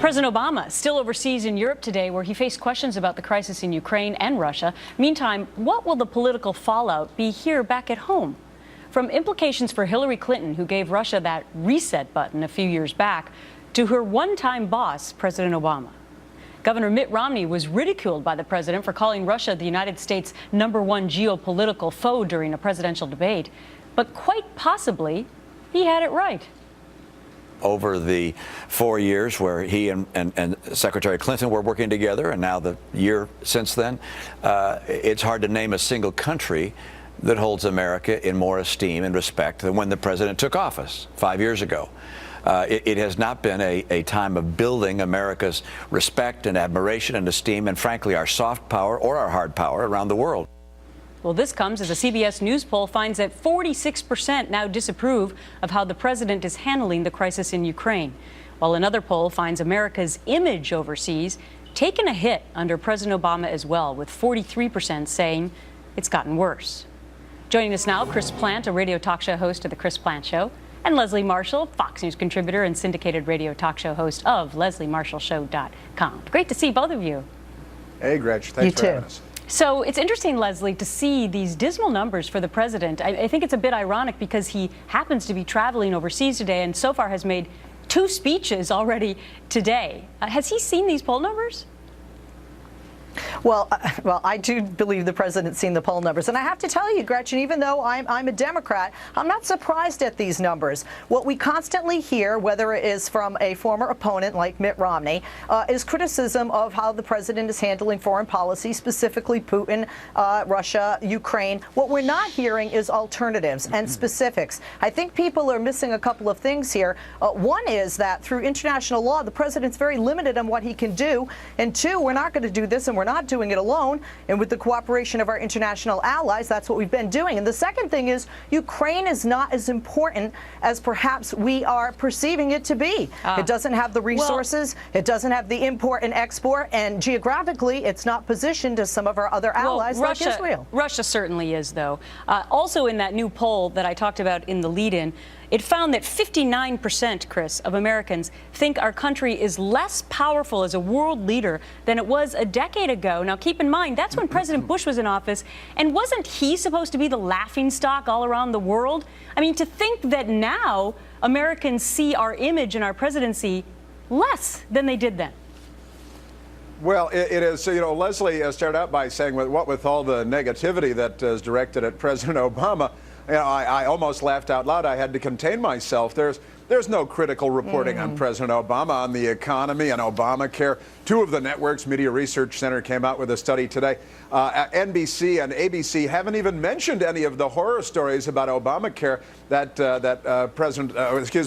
President Obama still overseas in Europe today, where he faced questions about the crisis in Ukraine and Russia. Meantime, what will the political fallout be here back at home? From implications for Hillary Clinton, who gave Russia that reset button a few years back, to her one-time boss, President Obama. Governor Mitt Romney was ridiculed by the president for calling Russia the United States' #1 geopolitical foe during a presidential debate. But quite possibly, he had it right. Over the 4 years where he and Secretary Clinton were working together, and now the year since then, it's hard to name a single country that holds America in more esteem and respect than when the president took office 5 years ago. It has not been a time of building America's respect and admiration and esteem, and frankly, our soft power or our hard power around the world. Well, this comes as a CBS News poll finds that 46% now disapprove of how the president is handling the crisis in Ukraine, while another poll finds America's image overseas taken a hit under President Obama as well, with 43% saying it's gotten worse. Joining us now, Chris Plante, a radio talk show host of The Chris Plante Show, and Leslie Marshall, Fox News contributor and syndicated radio talk show host of LeslieMarshallShow.com. Great to see both of you. Hey, Gretch. Thanks for having us. So it's interesting, Leslie, to see these dismal numbers for the president. I think it's a bit ironic because he happens to be traveling overseas today and so far has made 2 speeches already today. Has he seen these poll numbers? Well, I do believe the president's seen the poll numbers. And I have to tell you, Gretchen, even though I'm a Democrat, I'm not surprised at these numbers. What we constantly hear, whether it is from a former opponent like Mitt Romney, is criticism of how the president is handling foreign policy, specifically Putin, Russia, Ukraine. What we're not hearing is alternatives and specifics. I think people are missing a couple of things here. One is that through international law, the president's very limited on what he can do. And 2, we're not going to do this, and we're not doing it alone, and with the cooperation of our international allies, that's what we've been doing. And the second thing is Ukraine is not as important as perhaps we are perceiving it to be. It doesn't have the resources, it doesn't have the import and export, and geographically it's not positioned as some of our other allies like Israel. Russia certainly is, though. Also in that new poll that I talked about in the lead-in, it found that 59%, Chris, of Americans think our country is less powerful as a world leader than it was a decade ago. Now, keep in mind, that's when President Bush was in office, and wasn't he supposed to be the laughingstock all around the world? I mean, to think that now Americans see our image and our presidency less than they did then. Well, it is, you know, Leslie started out by saying, what with all the negativity that is directed at President Obama, you know, I almost laughed out loud. I had to contain myself. There's no critical reporting on President Obama, on the economy, on Obamacare. 2 of the networks, Media Research Center, came out with a study today. NBC and ABC haven't even mentioned any of the horror stories about Obamacare that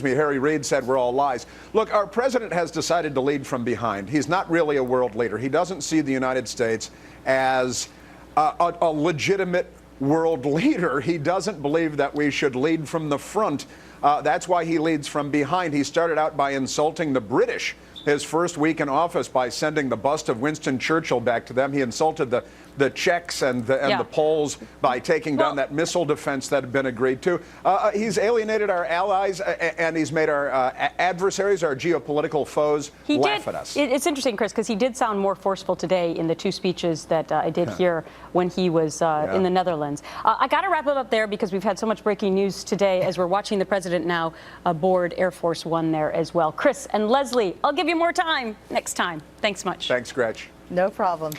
Harry Reid said were all lies. Look, our president has decided to lead from behind. He's not really a world leader. He doesn't see the United States as a legitimate world leader. He doesn't believe that we should lead from the front. That's why he leads from behind. He started out by insulting the British his first week in office by sending the bust of Winston Churchill back to them. He insulted the Czechs and the Poles by taking down that missile defense that had been agreed to. He's alienated our allies, and he's made our adversaries, our geopolitical foes, laugh at us. It's interesting, Chris, because he did sound more forceful today in the 2 speeches that I did hear when he was in the Netherlands. I got to wrap it up there because we've had so much breaking news today as we're watching the president now aboard Air Force One there as well. Chris and Leslie, I'll give you more time next time. Thanks much. Thanks, Gretch. No problem.